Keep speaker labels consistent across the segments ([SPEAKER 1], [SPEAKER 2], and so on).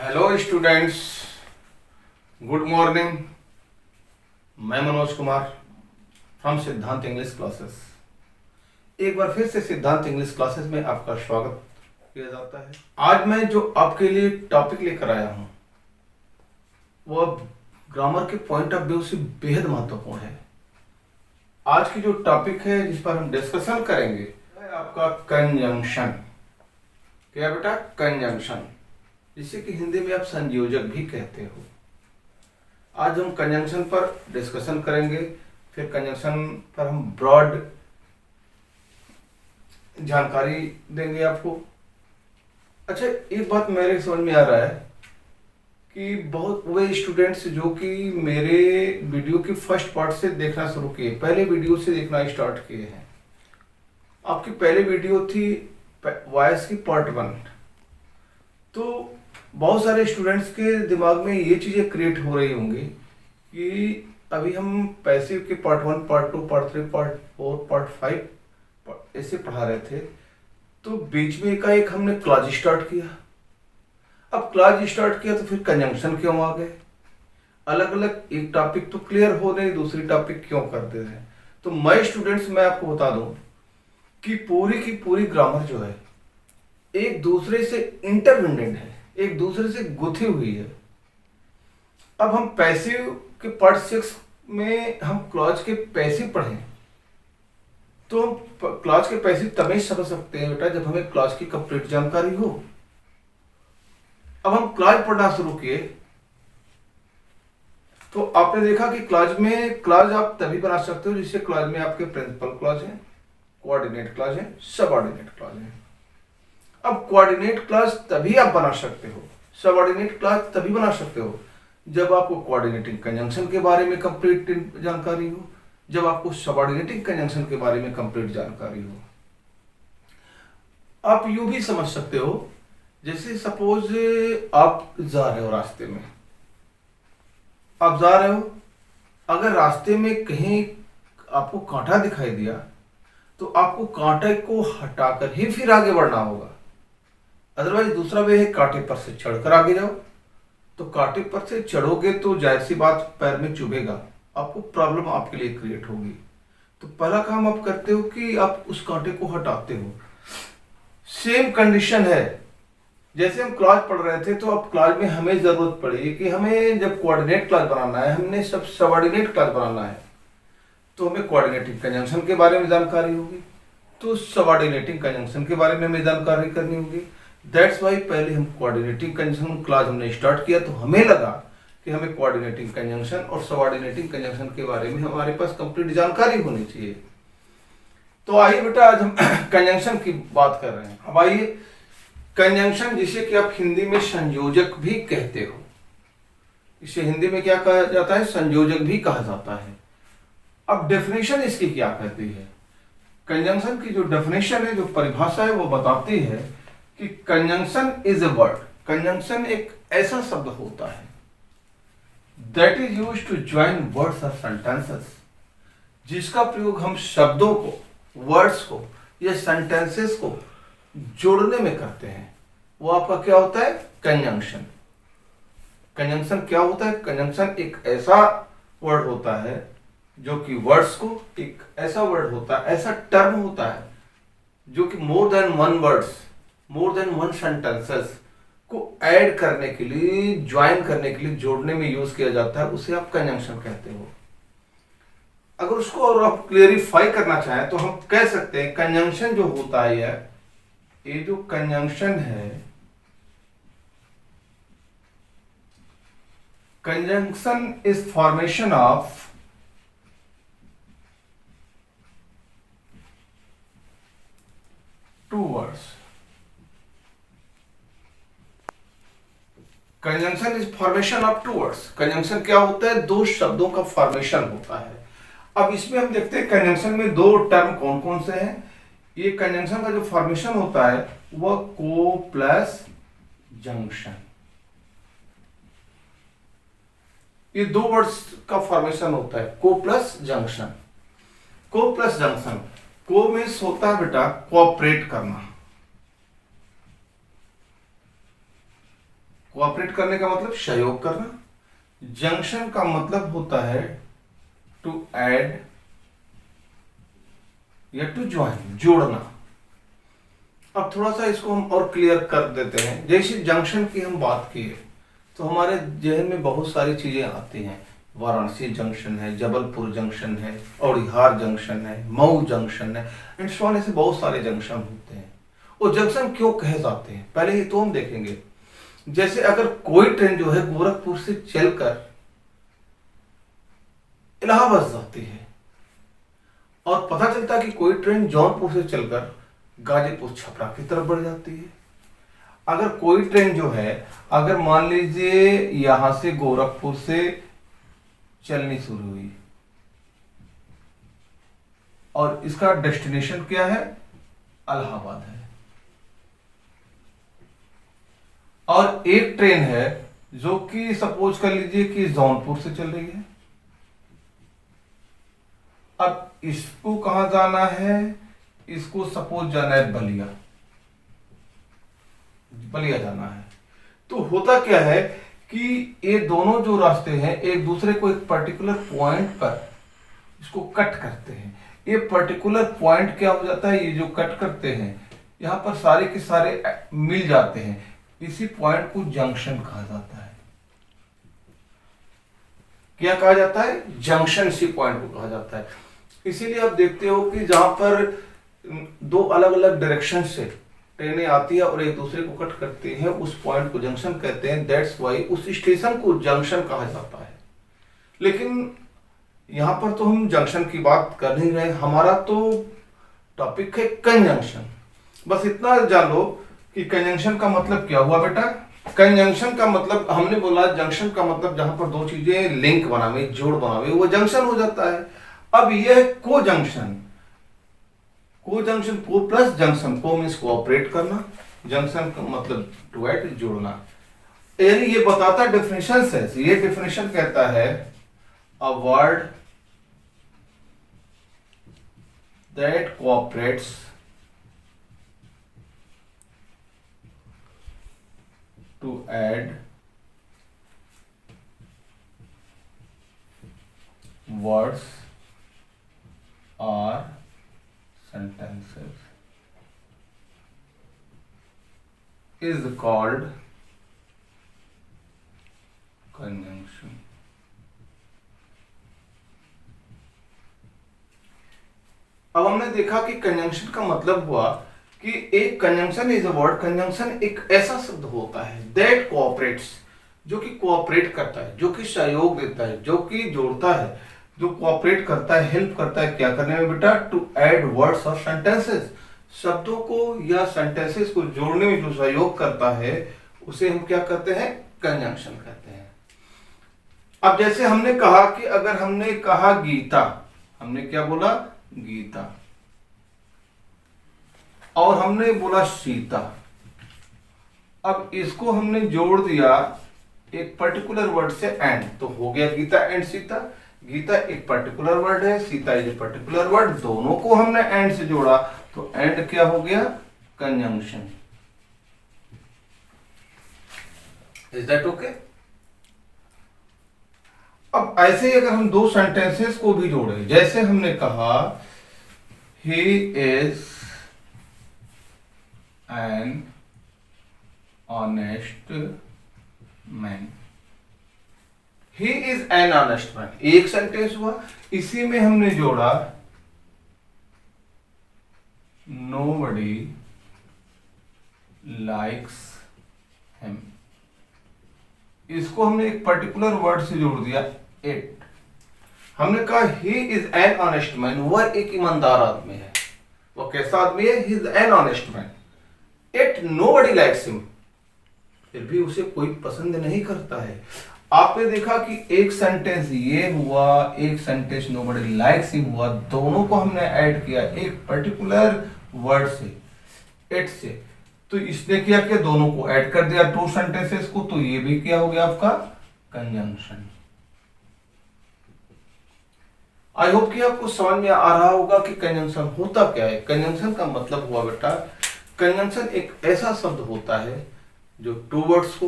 [SPEAKER 1] Hello students, good morning. मैं Manoj Kumar from सिद्धांत English classes. एक बार फिर से सिद्धांत इंग्लिश क्लासेस में आपका स्वागत किया जाता है। आज मैं जो आपके लिए टॉपिक लेकर आया हूं वो ग्रामर के पॉइंट ऑफ व्यू से बेहद महत्वपूर्ण है। आज की जो टॉपिक है जिस पर हम डिस्कशन करेंगे है आपका कंजंक्शन। क्या बेटा? कंजंक्शन, जिसे कि हिंदी में आप संयोजक भी कहते हो। आज हम कंजंक्शन पर डिस्कशन करेंगे, फिर कंजंक्शन पर हम ब्रॉड जानकारी देंगे आपको। अच्छा, एक बात मेरे समझ में आ रहा है कि बहुत वे स्टूडेंट्स जो कि मेरे वीडियो की फर्स्ट पार्ट से देखना शुरू किए, पहले वीडियो से देखना स्टार्ट किए हैं। आपकी पहली वीडियो थी वॉइस की पार्ट 1। तो बहुत सारे स्टूडेंट्स के दिमाग में ये चीज़ें क्रिएट हो रही होंगी कि अभी हम पैसिव के part 1, part 2, part 3, part 4, part 5 ऐसे पढ़ा रहे थे, तो बीच में एकाएक हमने क्लॉज स्टार्ट किया। अब क्लॉज स्टार्ट किया तो फिर कंजंक्शन क्यों आ गए? अलग अलग एक टॉपिक तो क्लियर हो रही, दूसरी टॉपिक क्यों कर दे रहे हैं? तो मैं स्टूडेंट्स मैं आपको बता दूं कि पूरी की पूरी ग्रामर जो है एक दूसरे से इंटरडिपेंडेंट है, एक दूसरे से गुथी हुई है। अब हम पैसिव के पार्ट 6 में हम क्लॉज के पैसिव पढ़ें तो हम क्लॉज के पैसिव तभी समझ सकते हैं बेटा जब हमें क्लॉज की कंप्लीट जानकारी हो। अब हम क्लॉज पढ़ना शुरू किए तो आपने देखा कि क्लॉज में क्लॉज आप तभी बना सकते हो जिससे क्लॉज में आपके प्रिंसिपल क्लॉज है, कोऑर्डिनेट क्लॉज है, सबऑर्डिनेट क्लॉज है। अब कोऑर्डिनेट क्लॉज तभी आप बना सकते हो, सबऑर्डिनेट क्लॉज तभी बना सकते हो जब आपको कोऑर्डिनेटिंग कंजंक्शन के बारे में कंप्लीट जानकारी हो, जब आपको सबऑर्डिनेटिंग कंजंक्शन के बारे में कंप्लीट जानकारी हो। आप यूं भी समझ सकते हो, जैसे सपोज आप जा रहे हो रास्ते में, आप जा रहे हो, अगर रास्ते में कहीं आपको कांटा दिखाई दिया तो आपको कांटे को हटाकर ही फिर आगे बढ़ना होगा। अदरवाइज दूसरा वे है कांटे पर से चढ़कर आगे जाओ। तो कांटे पर से चढ़ोगे तो जाहिर सी बात पैर में चुभेगा, आपको प्रॉब्लम आपके लिए क्रिएट होगी। तो पहला काम आप करते हो कि आप उस कांटे को हटाते हो। सेम कंडीशन है, जैसे हम क्लॉज पढ़ रहे थे तो अब क्लॉज में हमें जरूरत पड़ी कि हमें जब कोऑर्डिनेट क्लॉज बनाना है, हमने सब सबऑर्डिनेट क्लॉज बनाना है, तो हमें कोऑर्डिनेटिंग कंजंक्शन के बारे में जानकारी होगी, तो सबऑर्डिनेटिंग कंजंक्शन के बारे में हमें जानकारी करनी होगी। दैट्स वाई पहले हम कोऑर्डिनेटिंग कंजंक्शन क्लॉज हमने स्टार्ट किया, तो हमें लगा कि हमें कोऑर्डिनेटिंग कंजंक्शन और सबऑर्डिनेटिंग कंजंक्शन के बारे में हमारे पास कंप्लीट जानकारी होनी चाहिए। तो आइए बेटा, आज हम कंजंक्शन की बात कर रहे हैं। अब आइए, कंजंक्शन जिसे कि आप हिंदी में संयोजक भी कहते हो, इसे हिंदी में क्या कहा जाता है? संयोजक भी कहा जाता है। अब डेफिनेशन इसकी क्या कहती है? कंजंक्शन की जो डेफिनेशन है, जो परिभाषा है, वो बताती है कि conjunction is a word, conjunction एक ऐसा शब्द होता है that is used to join words और सेंटेंसेस, जिसका प्रयोग हम शब्दों को, वर्ड्स को या सेंटेंसेस को जोड़ने में करते हैं। वो आपका क्या होता है? कंजंक्शन। कंजंक्शन क्या होता है? कंजंक्शन एक ऐसा वर्ड होता है जो कि वर्ड्स को, एक ऐसा वर्ड होता है, ऐसा टर्म होता है जो कि more than one words, more than one sentences को ऐड करने के लिए, ज्वाइन करने के लिए, जोड़ने में यूज किया जाता है, उसे आप कंजंक्शन कहते हो। अगर उसको और आप क्लेरिफाई करना चाहें तो हम कह सकते हैं कंजंक्शन जो होता है, ये जो कंजंक्शन है, conjunction is formation of two words. Conjunction is formation of two words. Conjunction क्या होता है? दो शब्दों का फॉर्मेशन होता है। अब इसमें हम देखते हैं कंजंक्शन में दो टर्म कौन कौन से हैं। ये कंजंक्शन का जो फॉर्मेशन होता है वह को प्लस जंक्शन, ये दो वर्ड्स का फॉर्मेशन होता है, को प्लस जंक्शन। को प्लस जंक्शन, को मीन्स होता है बेटा कोऑपरेट करना, कोऑपरेट करने का मतलब सहयोग करना। जंक्शन का मतलब होता है टू ऐड या टू ज्वाइन, जोड़ना। अब थोड़ा सा इसको हम और क्लियर कर देते हैं। जैसे जंक्शन की हम बात किए तो हमारे जहन में बहुत सारी चीजें आती हैं। वाराणसी जंक्शन है, जबलपुर जंक्शन है, औड़िहार जंक्शन है, मऊ जंक्शन है, एंड सो ऑन। ऐसे बहुत सारे जंक्शन होते हैं। वो जंक्शन क्यों कहे जाते हैं पहले ही तो हम देखेंगे। जैसे अगर कोई ट्रेन जो है गोरखपुर से चलकर इलाहाबाद जाती है और पता चलता है कि कोई ट्रेन जौनपुर से चलकर गाजीपुर छपरा की तरफ बढ़ जाती है। अगर कोई ट्रेन जो है, अगर मान लीजिए यहां से गोरखपुर से चलनी शुरू हुई और इसका डेस्टिनेशन क्या है, इलाहाबाद है, और एक ट्रेन है जो कि सपोज कर लीजिए कि जौनपुर से चल रही है। अब इसको कहां जाना है, इसको सपोज जाना है बलिया, बलिया जाना है। तो होता क्या है कि ये दोनों जो रास्ते हैं एक दूसरे को एक पर्टिकुलर पॉइंट पर इसको कट करते हैं। ये पर्टिकुलर पॉइंट क्या हो जाता है, ये जो कट करते हैं यहां पर सारे के सारे मिल जाते हैं। इसी पॉइंट को जंक्शन कहा जाता है। क्या कहा जाता है, जंक्शन। इसी पॉइंट को कहा जाता है। इसीलिए आप देखते हो कि जहां पर दो अलग अलग डायरेक्शन से ट्रेनें आती है और एक दूसरे को कट करती हैं, उस पॉइंट को जंक्शन कहते हैं। दैट्स वाई उस स्टेशन को जंक्शन कहा जाता है। लेकिन यहां पर तो हम जंक्शन की बात कर नहीं रहे, हमारा तो टॉपिक है कंजंक्शन। बस इतना जान लो कि कंजंक्शन का मतलब क्या हुआ बेटा। कंजंक्शन का मतलब हमने बोला, जंक्शन का मतलब जहां पर दो चीजें लिंक बनावे, जोड़ बनावे, वो जंक्शन हो जाता है। अब यह को जंक्शन, को जंक्शन, को प्लस जंक्शन, को मीन्स कोऑपरेट करना, जंक्शन का मतलब टू ऐड, जोड़ना। यानी ये बताता डेफिनेशन है। ये डेफिनेशन कहता है a word that cooperates to add words or sentences is called conjunction. अब हमने देखा कि कंजंक्शन का मतलब हुआ कि एक conjunction is a word, conjunction एक ऐसा शब्द होता है दैट कोऑपरेट्स, जो कि कोऑपरेट करता है, जो कि सहयोग देता है, जो कि जोड़ता है, जो कोऑपरेट करता है, हेल्प करता है। क्या करने में बेटा, टू ऐड वर्ड्स और सेंटेंसेस, शब्दों को या सेंटेंसेस को जोड़ने में जो सहयोग करता है उसे हम क्या कहते हैं, कंजंक्शन कहते हैं। अब जैसे हमने कहा कि अगर हमने कहा गीता, हमने क्या बोला, गीता, और हमने बोला सीता। अब इसको हमने जोड़ दिया एक पर्टिकुलर वर्ड से एंड, तो हो गया गीता एंड सीता। गीता एक पर्टिकुलर वर्ड है, Sita is a particular word, दोनों को हमने एंड से जोड़ा तो एंड क्या हो गया, कंजंक्शन। Is that okay. अब ऐसे ही अगर हम दो सेंटेंसेस को भी जोड़े, जैसे हमने कहा he is an honest man, he is an honest man, एक सेंटेंस हुआ। इसी में हमने जोड़ा nobody likes him, इसको हमने एक पर्टिकुलर वर्ड से जोड़ दिया it। हमने कहा he is an honest man, वह एक ईमानदार आदमी है। वह कैसा आदमी है, he is an honest man। Yet nobody likes him, फिर भी उसे कोई पसंद नहीं करता है। आपने देखा कि एक सेंटेंस ये हुआ, एक सेंटेंस nobody likes him हुआ, दोनों को हमने ऐड किया एक पर्टिकुलर वर्ड से, it से। तो इसने क्या किया, दोनों को ऐड कर दिया, टू सेंटेंसेस को, तो ये भी क्या हो गया आपका कंजंक्शन। आई होप कि आपको समझ में आ रहा होगा कि कंजंक्शन होता क्या है। कंजंक्शन का मतलब हुआ बेटा, कंजंक्शन एक ऐसा शब्द होता है जो टू वर्ड्स को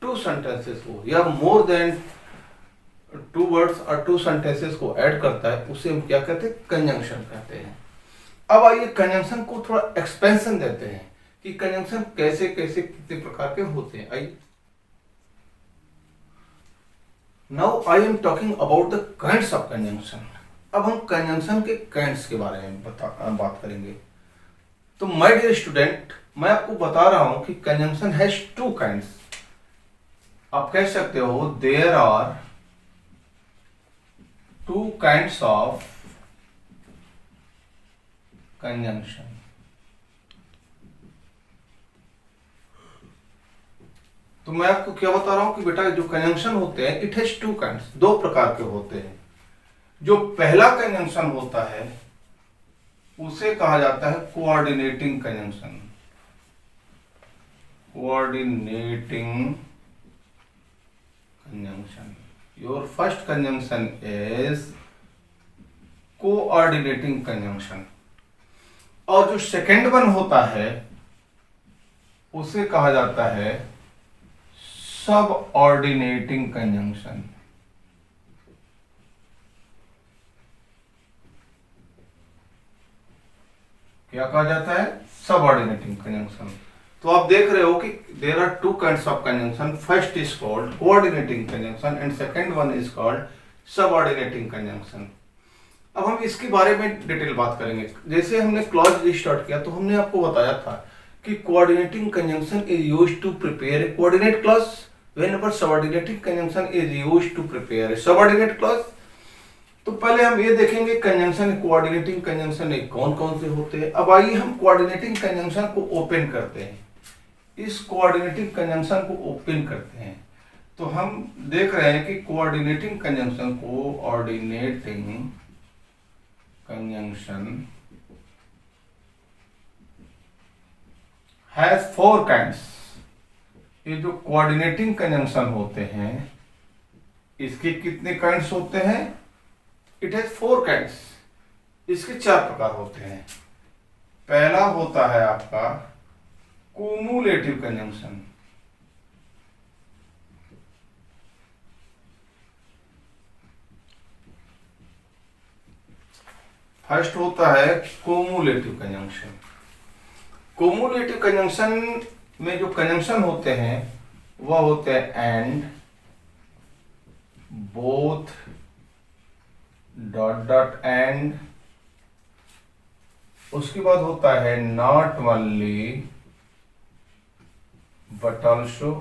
[SPEAKER 1] टू सेंटेंसेस को या मोर देन टू वर्ड्स और टू सेंटेंसेस को ऐड करता है उसे हम क्या कहते हैं, कंजंक्शन कहते हैं। अब आइए कंजंक्शन को थोड़ा एक्सपेंशन देते हैं कि कंजंक्शन कैसे कैसे कितने प्रकार के होते हैं। आइए, now I am talking about the kinds of conjunction. अब हम कंजंक्शन के काइंड्स के बारे में बात करेंगे। तो माय डियर स्टूडेंट, मैं आपको बता रहा हूं कि कंजंक्शन हैज टू काइंड्स। आप कह सकते हो there are two kinds of conjunction. तो मैं आपको क्या बता रहा हूं कि बेटा जो कंजंक्शन होते हैं इट हैज टू काइंड्स, दो प्रकार के होते हैं। जो पहला कंजंक्शन होता है उसे कहा जाता है coordinating conjunction. Coordinating conjunction, your first conjunction is coordinating conjunction. और जो सेकेंड वन होता है उसे कहा जाता है सब ऑर्डिनेटिंग कंजंक्शन। क्या कहा जाता है, सब ऑर्डिनेटिंग कंजंक्शन। तो आप देख रहे हो कि there are two kinds of conjunction, first is called coordinating conjunction and second one is called subordinating conjunction. अब हम इसके बारे में डिटेल बात करेंगे। जैसे हमने क्लॉज स्टार्ट किया तो हमने आपको बताया था कि coordinating conjunction is used to prepare a coordinate clause whenever subordinating conjunction is used to prepare a subordinate clause. तो पहले हम ये देखेंगे कंजंक्शन, कोऑर्डिनेटिंग कंजंक्शन कौन कौन से होते हैं। अब आइए हम कोऑर्डिनेटिंग कंजंक्शन को ओपन करते हैं। इस कोऑर्डिनेटिंग कंजंक्शन को ओपन करते हैं तो हम देख रहे हैं कि coordinating conjunction, coordinating conjunction has four kinds. ये जो कोऑर्डिनेटिंग कंजंक्शन होते हैं इसके कितने काइंड्स होते हैं, इट हैज फोर काइंड्स। इसके चार प्रकार होते हैं। पहला होता है आपका क्युमुलेटिव कंजंक्शन। फर्स्ट होता है क्युमुलेटिव कंजंक्शन। क्युमुलेटिव कंजंक्शन में जो कंजंक्शन होते हैं वह होते हैं and, both, dot dot and, उसके बाद होता है नॉट ओनली बट ऑल्सो,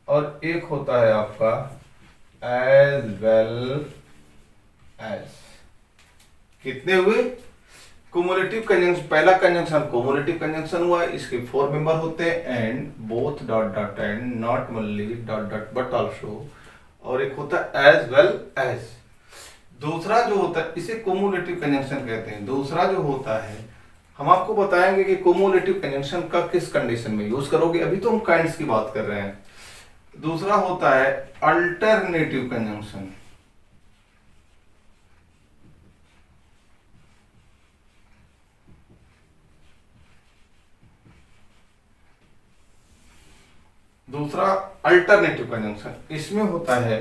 [SPEAKER 1] और एक होता है आपका एज वेल एज। कितने हुए क्युमुलेटिव कंजंक्शन? पहला कंजंक्शन क्युमुलेटिव कंजंक्शन हुआ, इसके फोर मेंबर होते हैं and, both, dot dot and, not only, dot dot but also, और एक होता है एज वेल एज। दूसरा जो होता है इसे क्युमुलेटिव कंजंक्शन कहते हैं। दूसरा जो होता है हम आपको बताएंगे कि क्युमुलेटिव कंजंक्शन का किस कंडीशन में यूज करोगे। अभी तो हम काइंड्स की बात कर रहे हैं। दूसरा होता है अल्टरनेटिव कंजंक्शन। दूसरा अल्टरनेटिव कंजंक्शन, इसमें होता है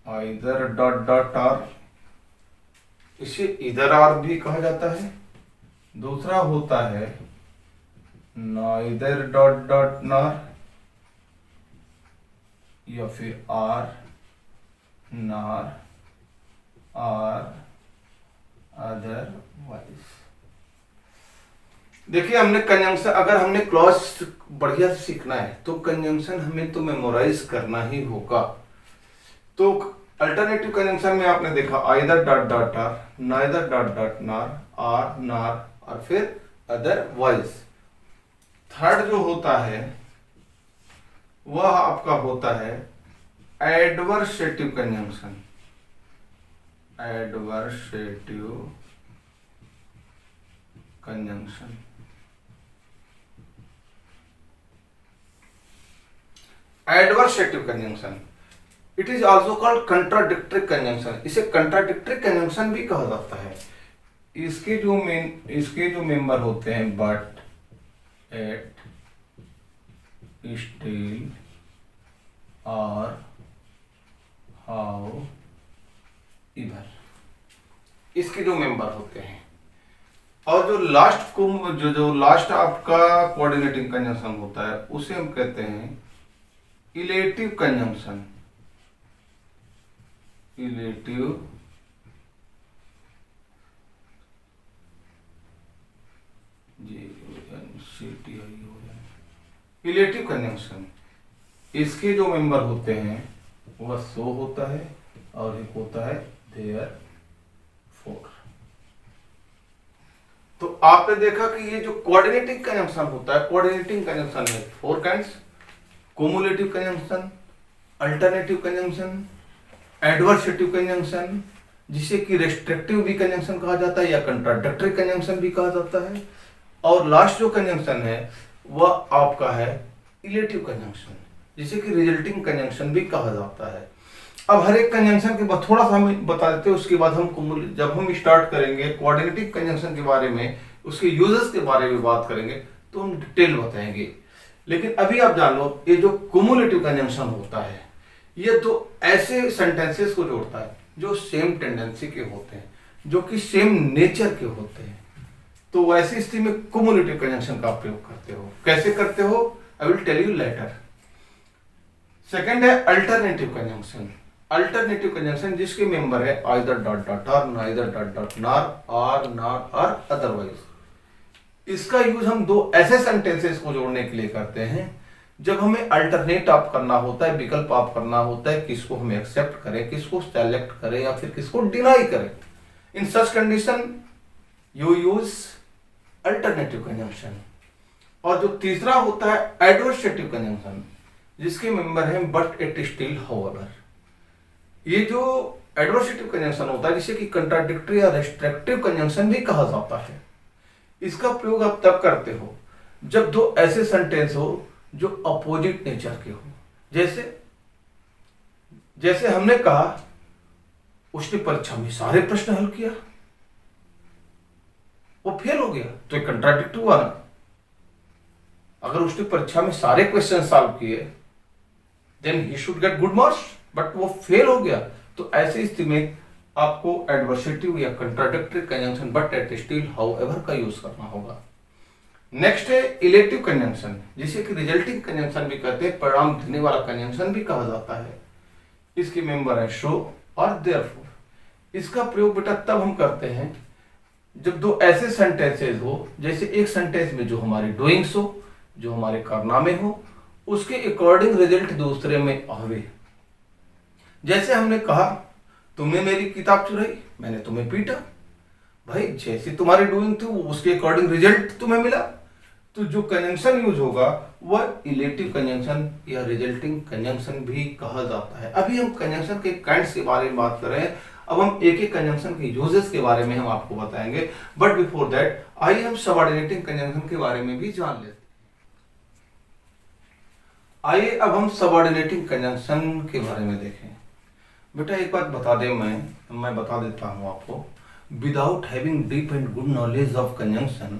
[SPEAKER 1] आइदर डॉट डॉट और, इसे इधर और भी कहा जाता है। दूसरा होता है नाइदर डॉट डॉट नॉर, या फिर आर नॉर और अदरवाइज। देखिए हमने कंजंक्शन, अगर हमने क्लॉज बढ़िया से सीखना है तो कंजंक्शन हमें तो मेमोराइज करना ही होगा। तो अल्टरनेटिव कंजंक्शन में आपने देखा either dot dot or, neither dot dot nor, or nor और फिर अदरवाइज। थर्ड जो होता है वह आपका होता है adversative conjunction. Adversative conjunction, adversative conjunction, it is also called contradictory conjunction. इसे कंट्राडिक्टरी कंजंक्शन भी कहा जाता है। इसके जो मेंबर होते हैं, बट, एट, स्टिल, और, हाउ, इधर, इसके जो मेंबर होते हैं। और जो लास्ट को जो लास्ट आपका कोऑर्डिनेटिंग कंजंक्शन होता है उसे हम कहते हैं illative conjunction. Illative illative conjunction, इसके जो मेंबर होते हैं वह सो होता है और एक होता है देयर फोर। तो आपने देखा कि ये जो कोऑर्डिनेटिंग कंजंक्शन होता है, कोऑर्डिनेटिंग कंजंक्शन है four kinds: cumulative conjunction, alternative conjunction, adversative conjunction, जिसे कि रेस्ट्रिक्टिव भी कंजंक्शन कहा जाता है या कंट्राडिक्टरी कंजंक्शन भी कहा जाता है, और लास्ट जो कंजंक्शन है वह आपका है इलेटिव कंजंक्शन, जिसे कि रिजल्टिंग कंजंक्शन भी कहा जाता है। अब हर एक कंजंक्शन के बाद थोड़ा सा हम बता देते हैं, उसके बाद हम जब हम स्टार्ट करेंगे कोऑर्डिनेटिव कंजंक्शन के बारे में, उसके यूजेस के बारे में बात करेंगे तो हम डिटेल बताएंगे। लेकिन अभी आप जान लो, ये जो कुमुलेटिव कंजंक्शन होता है ये तो ऐसे सेंटेंसेस को जोड़ता है जो सेम टेंडेंसी के होते हैं, जो कि सेम नेचर के होते हैं। तो वैसी स्थिति में कुमुलेटिव कंजंक्शन का प्रयोग करते हो। कैसे करते हो? I will tell you later. Second है अल्टरनेटिव कंजंक्शन। अल्टरनेटिव कंजंक्शन जिसके मेंबर है either dot dot or, neither dot dot, nor, or, not, or, otherwise. इसका यूज हम दो ऐसे सेंटेंसेस को जोड़ने के लिए करते हैं जब हमें अल्टरनेट आप करना होता है, विकल्प आप करना होता है, किसको हम एक्सेप्ट करें, किसको सेलेक्ट करें या फिर किसको डिनाई करें। In such condition you use alternative conjunction. और जो तीसरा होता है एडवर्सेटिव कंजंक्शन, जिसके मेंबर हैं बट, इट, स्टिल, हाउएवर। ये जो एडवर्सेटिव कंजंक्शन होता है जिसे कि कंट्राडिक्टरी या रेस्ट्रिक्टिव कंजंक्शन भी कहा जाता है, इसका प्रयोग आप तब करते हो जब दो ऐसे सेंटेंस हो जो अपोजिट नेचर के हो। जैसे हमने कहा उसने परीक्षा में सारे प्रश्न हल किया, वो फेल हो गया, तो एक कंट्राडिक्ट हुआ ना। अगर उसने परीक्षा में सारे क्वेश्चन सॉल्व किए then he should get good marks, but वो फेल हो गया, तो ऐसी स्थिति में आपको एडवर्सेटिव या contradictory conjunction but, yet, still, however का यूज करना होगा। नेक्स्ट है इलेटिव कंजंक्शन, जिसे कि रिजल्टिंग कंजंक्शन भी कहते हैं, परिणाम देने वाला कंजंक्शन भी कहा जाता है। इसके मेंबर है शो और देयरफॉर। इसका प्रयोग बेटा तब हम करते हैं जब दो ऐसे सेंटेंसेस हो, जैसे एक सेंटेंस में जो हमारी डूइंग्स हो, जो हमारे कारनामे हो, उसके अकॉर्डिंग रिजल्ट दूसरे में आवे। जैसे हमने कहा तुमने मेरी किताब चुराई, मैंने तुम्हें पीटा। भाई जैसी तुम्हारी डूइंग थी उसके अकॉर्डिंग रिजल्ट तुम्हें मिला, तो जो कंजंक्शन यूज होगा वह इलेटिव कंजंक्शन या रिजल्टिंग कंजंक्शन भी कहा जाता है। अभी हम कंजंक्शन के काइंड्स के बारे में बात कर रहे हैं, अब हम एक एक कंजंक्शन के यूजेस के बारे में हम आपको बताएंगे। बट बिफोर दैट आइए हम सबऑर्डिनेटिंग कंजंक्शन के बारे में भी जान लेते हैं। आइए अब हम सबऑर्डिनेटिंग कंजंक्शन के बारे में देखें। बेटा एक बात बता दें, मैं बता देता हूं आपको, without having deep and good knowledge of conjunction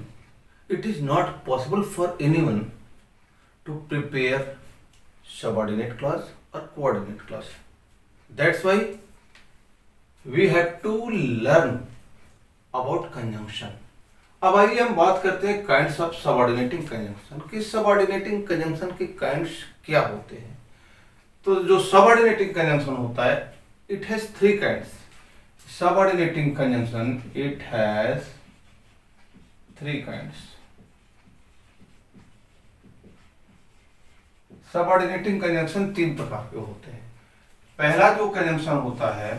[SPEAKER 1] it is not possible for anyone to prepare subordinate clause or coordinate clause. That's why we have to learn about conjunction. अब आइए हम बात करते हैं काइंड्स ऑफ सबऑर्डिनेटिंग कंजंक्शन कि subordinating conjunction के kinds क्या होते हैं। तो जो सबऑर्डिनेटिंग कंजंक्शन होता है it has three kinds. Subordinating conjunction it has three kinds. Subordinating conjunction तीन प्रकार के होते हैं। पहला जो कंजंक्शन होता है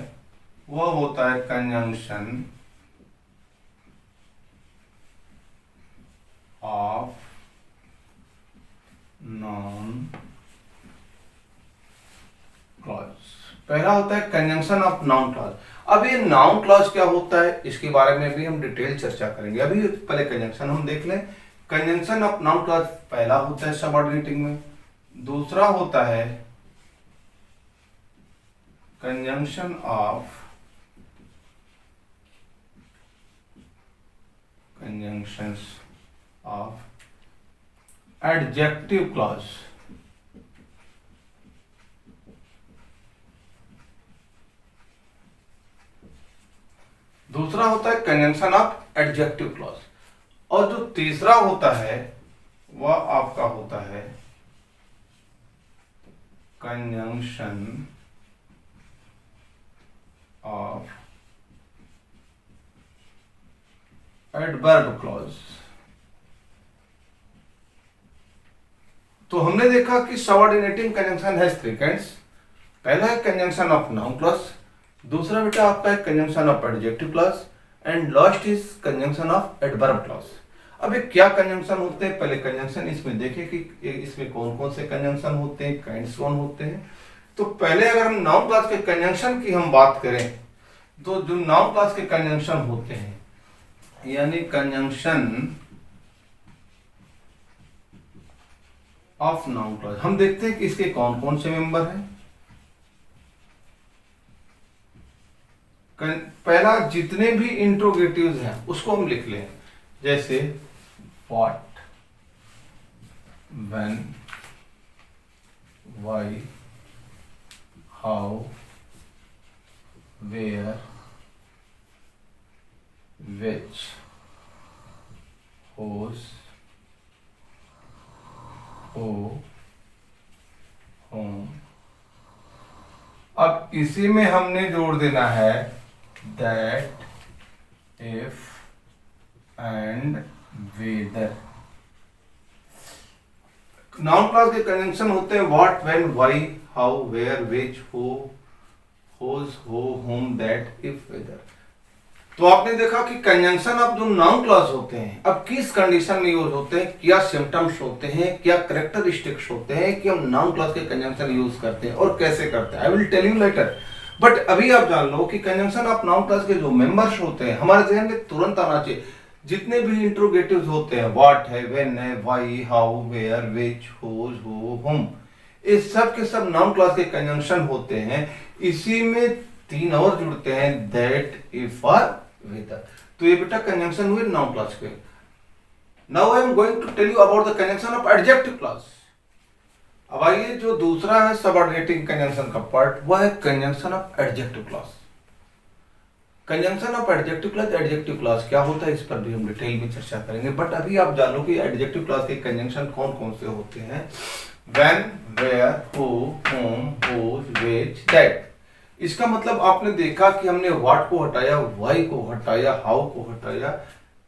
[SPEAKER 1] वह होता है कंजंक्शन ऑफ नाउन क्लॉज। पहला होता है कंजंक्शन ऑफ नाउन क्लॉज। अब ये नाउन क्लॉज क्या होता है इसके बारे में भी हम डिटेल चर्चा करेंगे। अभी पहले कंजंक्शन हम देख लें। कंजंक्शन ऑफ नाउन क्लॉज पहला होता है सबऑर्डिनेटिंग में। दूसरा होता है conjunction of conjunctions of adjective clause। दूसरा होता है कंजंक्शन ऑफ एडजेक्टिव क्लॉज, और जो तीसरा होता है वह आपका होता है कंजंक्शन ऑफ एडवर्ब क्लॉज। तो हमने देखा कि subordinating conjunction has three kinds. पहला है कंजंक्शन ऑफ नाउन क्लॉज, दूसरा बेटा आपका है conjunction of adjective clause, and last is conjunction of adverb clause. अब ये क्या कंजंक्शन होते हैं, पहले कंजंक्शन इसमें देखें कि इसमें कौन कौन से कंजंक्शन होते हैं, काइंड्स कौन होते हैं। तो पहले अगर हम नाउन क्लॉज के कंजंक्शन की हम बात करें, तो जो नाउन क्लॉज के कंजंक्शन होते हैं, यानी कंजंक्शन ऑफ नाउन क्लॉज, हम देखते हैं कि इसके कौन कौन से मेंबर हैं। पहला, जितने भी इंट्रोगेटिव्स हैं उसको हम लिख लें, जैसे what, when, why, how, where, which, whose, who, whom। अब इसी में हमने जोड़ देना है that, if and whether। Noun clause के कंजंक्शन होते हैं what, when, why, how, where, which, who, whose, who, whom, that, if, whether। तो आपने देखा कि कंजंक्शन ऑफ जो नाउन क्लॉज होते हैं अब किस कंडीशन में यूज होते हैं, क्या सिम्टम्स होते हैं, क्या कैरेक्टरिस्टिक्स होते हैं कि हम नाउन क्लॉज के कंजंक्शन यूज करते हैं और कैसे करते हैं, I will tell you later. But अभी आप जान लो कि कंजंक्शन ऑफ नाउन क्लॉज के जो मेंबर्स होते हैं हमारे जहन में तुरंत आना चाहिए। जितने भी इंट्रोगेटिव्स होते हैं, व्हाट है, व्हेन है, why, how, where, which, whose, who, whom, इस सब के सब नाउन क्लॉज के कंजंक्शन होते हैं। इसी में तीन और जुड़ते हैं, दैट, इफ और वेदर। तो ये बेटा कंजंक्शन हुए नाउन क्लॉज के। Now I am going to tell you about the conjunction of adjective clause. अब आइए, जो दूसरा है सबऑर्डिनेटिंग कंजंक्शन का पार्ट, वह है conjunction of adjective clause. Conjunction of adjective clause, adjective clause क्या होता है इस पर भी हम डिटेल में चर्चा करेंगे। बट अभी आप जान लो कि एडजेक्टिव क्लॉज के कंजंक्शन कौन कौन से होते हैं, when, where, who, whom, whose, which, that। इसका मतलब आपने देखा कि हमने व्हाट को हटाया, व्हाई को हटाया, हाउ को हटाया,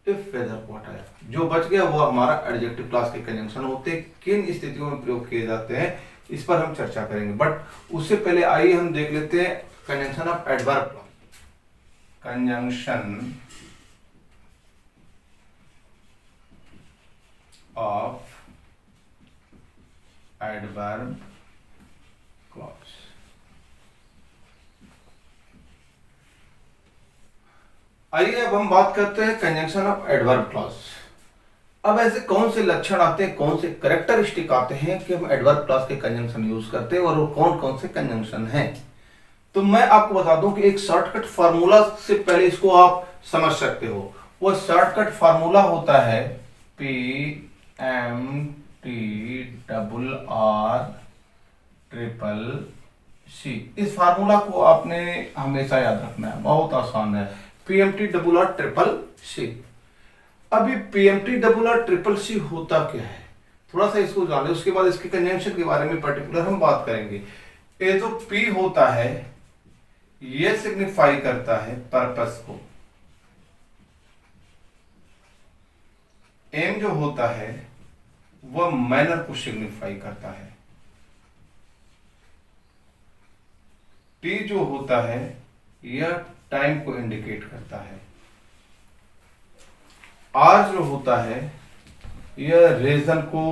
[SPEAKER 1] इफ, वेदर को हटाया, जो बच गया वो हमारा एडजेक्टिव क्लॉज के कंजंक्शन होते हैं। किन स्थितियों में प्रयोग किए जाते हैं इस पर हम चर्चा करेंगे। बट उससे पहले आइए हम देख लेते हैं conjunction of adverb clause. Conjunction of adverb clause. आइए अब हम बात करते हैं कंजंक्शन ऑफ एडवर्ब क्लॉज। अब ऐसे कौन से लक्षण आते हैं, कौन से कैरेक्टरिस्टिक आते हैं कि हम एडवर्ब क्लॉज के कंजंक्शन यूज करते हैं, और वो कौन कौन से कंजंक्शन हैं। तो मैं आपको बता दूं कि एक शॉर्टकट फार्मूला से पहले इसको आप समझ सकते हो। वो शॉर्टकट फार्मूला होता है PMTRRCC। इस फार्मूला को आपने हमेशा याद रखना है, बहुत आसान है। PMTRRCC। अभी PMTRRCC होता क्या है, थोड़ा सा इसको जान ले, उसके बाद इसके कंजंक्शन के बारे में पर्टिकुलर हम बात करेंगे। ये जो P होता है ये सिग्निफाई करता है पर्पस को, M जो होता है वह मैनर को सिग्निफाई करता है, T जो होता है यह टाइम को इंडिकेट करता है, R जो होता है यह रीजन को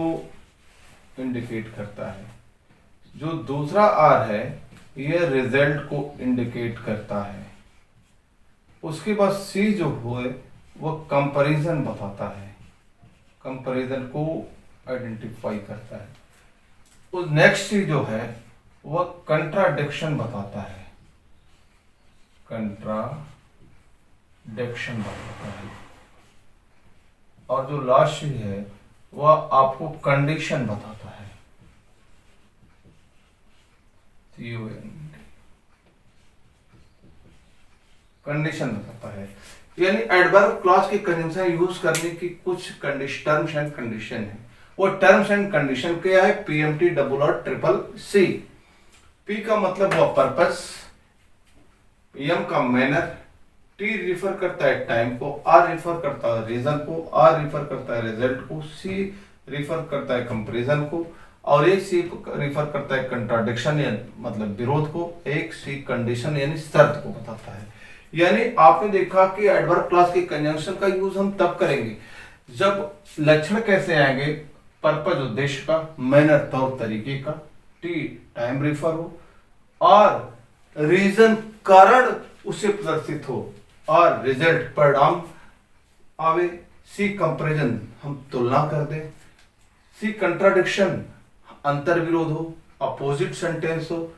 [SPEAKER 1] इंडिकेट करता है, जो दूसरा R है यह रिजल्ट को इंडिकेट करता है। उसके बाद C जो है वह कंपैरिजन बताता है, कंपैरिजन को आइडेंटिफाई करता है। उस नेक्स्ट C जो है वह कंट्राडिक्शन बताता है, कंट्राडिक्शन बताता है। और जो लास्ट सी है वह आपको कंडीशन बताता है। कंडीशन बताता है, यानी एडवर्ब क्लॉज की कंजंक्शन यूज करने की कुछ टर्म्स एंड कंडीशन है। वो टर्म्स एंड कंडीशन क्या है? पीएमटी डबल और ट्रिपल सी। पी का मतलब हुआ पर्पस, एम का मैनर, टी रिफर करता है टाइम को, आर रिफर करता है रीजन को, आर रिफर करता है रिजल्ट को, सी रिफर करता है कंपैरिजन को, और एक सी रिफर करता है कंट्राडिक्शन या मतलब विरोध को, एक सी कंडीशन यानी शर्त को बताता है। यानी आपने देखा कि एडवर्ब क्लॉज के कंजंक्शन का यूज हम तब करेंगे जब लक्षण कैसे आएंगे? पर्पज उद्देश्य का, मैनर तौर तरीके का, टी टाइम रिफर हो, और रीजन कारण उसे प्रदर्शित हो, और रिजल्ट परिणाम आवे, सी कंपैरिजन हम तुलना कर दें, सी कंट्राडिक्शन अंतर विरोध हो, अपोजिट सेंटेंस हो,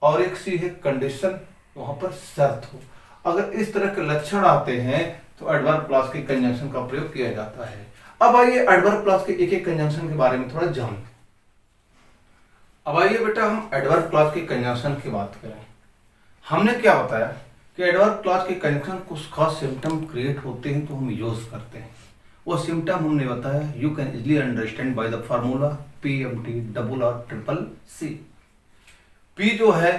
[SPEAKER 1] और एक सी है कंडीशन, वहां पर शर्त हो। अगर इस तरह के लक्षण आते हैं तो एडवर्ब क्लॉज के कंजंक्शन का प्रयोग किया जाता है। अब आइए एडवर्ब क्लॉज के एक एक कंजंक्शन के बारे में थोड़ा जान। अब आइए बेटा हम एडवर्ब क्लॉज के कंजंक्शन की बात करें। हमने क्या बताया कि एडवर्ब क्लॉज के कंजंक्शन कुछ खास सिम्टम क्रिएट होते हैं तो हम यूज करते हैं। वो सिम्टम हमने बताया, you can easily understand by the formula PMT double और ट्रिपल सी। पी जो है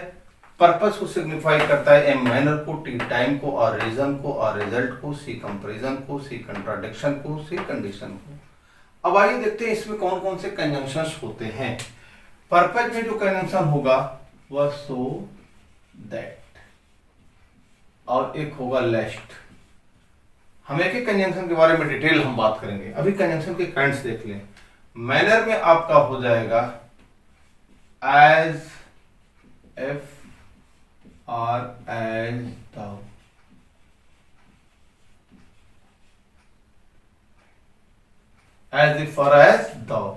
[SPEAKER 1] पर्पस को सिग्निफाई करता है, एम मैनर को, टी टाइम को, और रीजन को, और रिजल्ट को, सी कंपैरिजन को, सी कंट्राडिक्शन को, सी कंडीशन को। अब आइए देखते हैं इसमें कौन कौन से कंजंक्शंस होते हैं। पर्पस में जो कंजंक्शन होगा वह सो दैट, और एक होगा लेस्ट। हम एक एक कंजंक्शन के बारे में डिटेल हम बात करेंगे। अभी कंजंक्शन के काइंड्स देख लें। मैनर में आपका हो जाएगा एज, इफ, और एज दाउ। एज इफ और एज दाउ।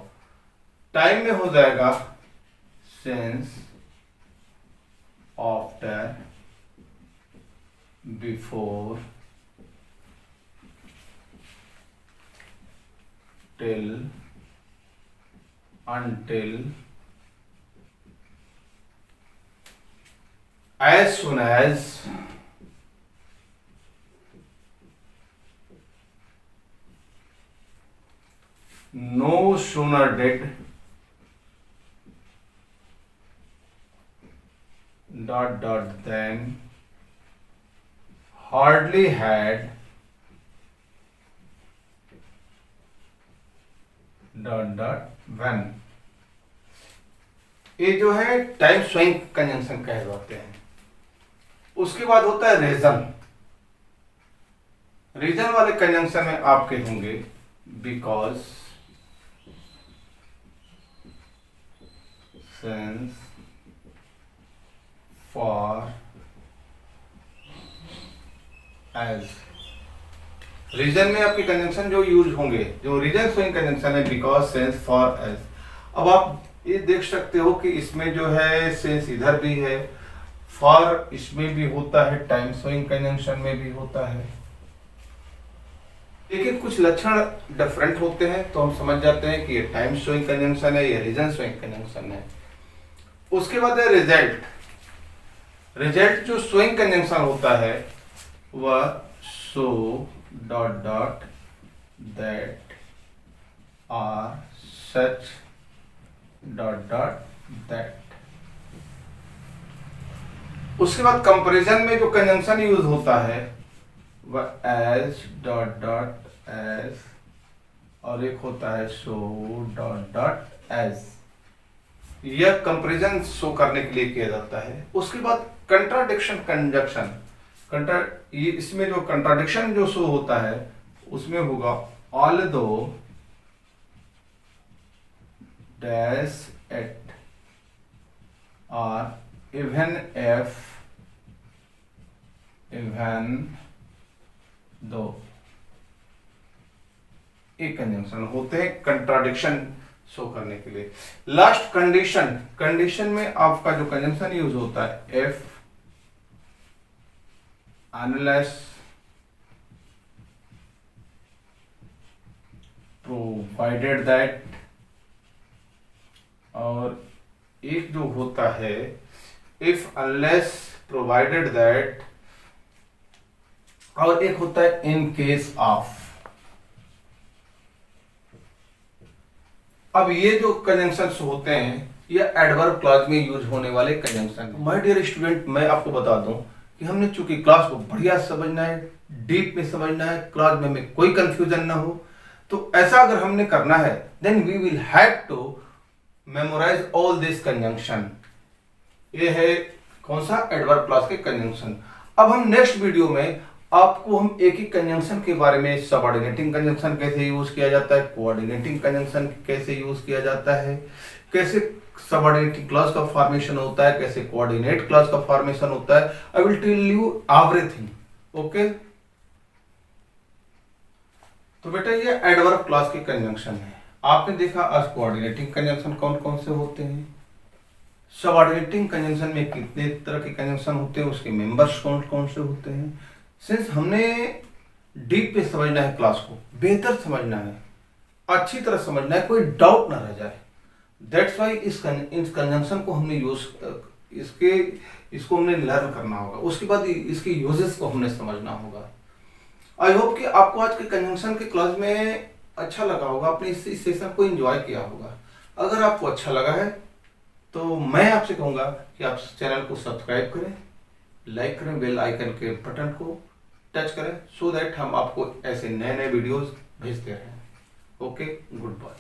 [SPEAKER 1] टाइम में हो जाएगा since, after, before, till, until, as soon as, no sooner did, then, hardly had, when। ये जो है टाइम स्विंग कंजंक्शन कहे जाते हैं। उसके बाद होता है रीजन। रीजन वाले कंजंक्शन में आपके होंगे because, since, for, as. Reason में आपके कंजंक्शन जो यूज होंगे, जो रीजन स्विंग कंजंक्शन है, बिकॉज, सिंस, फॉर, एज। अब आप ये देख सकते हो कि इसमें जो है सिंस इधर भी है, फॉर इसमें भी होता है, टाइम स्विंग कंजंक्शन में भी होता है, लेकिन कुछ लक्षण डिफरेंट होते हैं तो हम समझ जाते हैं कि ये टाइम स्विंग कंजंक्शन है, ये रीजन स्विंग कंजंक्शन है। उसके बाद है रिजल्ट। रिजल्ट जो स्विंग कंजंक्शन होता है वह so, dot dot, that, or, such, dot dot, that. उसके बाद कंपैरिजन में जो कंजंक्शन यूज होता है वह एज, डॉट डॉट, एज, और एक होता है सो, डॉट डॉट, एज। यह कंपैरिजन शो करने के लिए किया जाता है। उसके बाद कंट्राडिक्शन कंजंक्शन। इसमें जो कंट्राडिक्शन जो शो होता है उसमें होगा ऑल्दो, डैश, एट, और इवन एफ, इवन दो। एक कंजंक्शन होते हैं कंट्राडिक्शन शो करने के लिए। Last condition. कंडीशन में आपका जो कंजंक्शन यूज होता है इफ, अनलेस, प्रोवाइडेड दैट, और एक जो होता है इफ अनलेस प्रोवाइडेड दैट, और एक होता है इन केस ऑफ। अब ये जो कंजंक्शंस होते हैं ये एडवर्ब क्लॉज में यूज होने वाले कंजंक्शन। माय डियर स्टूडेंट, मैं आपको बता दूं कि हमने चूंकि क्लास को बढ़िया समझना है, डीप में समझना है, क्लास में हमें कोई कंफ्यूजन ना हो, तो ऐसा अगर हमने करना है then we will have to memorize all this conjunction. ये है कौन सा, एडवर्ब क्लॉज के कंजंक्शन। अब हम नेक्स्ट वीडियो में आपको हम एक एक कंजंक्शन के बारे में, सबऑर्डिनेटिंग कंजंक्शन कैसे यूज किया जाता है, कोऑर्डिनेटिंग कंजंक्शन कैसे यूज किया जाता है, कैसे सबऑर्डिनेटिंग क्लॉज का फॉर्मेशन होता है, कैसे कोऑर्डिनेट क्लॉज का फॉर्मेशन होता है, I will tell you everything. Okay, तो बेटा ये एडवर्ब क्लॉज के कंजंक्शन है। आपने देखा आज कोऑर्डिनेटिंग कंजंक्शन कौन कौन से होते हैं, सबऑर्डिनेटिंग कंजंक्शन में कितने तरह के कंजंक्शन होते हैं, उसके मेंबर्स कौन कौन से होते हैं। सिंस हमने डीप पे समझना है, क्लास को बेहतर समझना है, अच्छी तरह समझना है, कोई डाउट ना रह जाए, दैट्स वाई इस कंजंक्शन को हमने इसको हमने लर्न करना होगा, उसके बाद इसके यूजेस को हमने समझना होगा। आई होप कि आपको आज के कंजंक्शन के क्लास में अच्छा लगा होगा, आपने इस सेशन को एंजॉय किया होगा। अगर आपको अच्छा लगा है तो मैं आपसे कहूंगा कि आप चैनल को सब्सक्राइब करें, लाइक करें, बेल आइकन के बटन को टच करें, सो दैट हम आपको ऐसे नए नए वीडियोस भेजते रहें। Okay, good bye.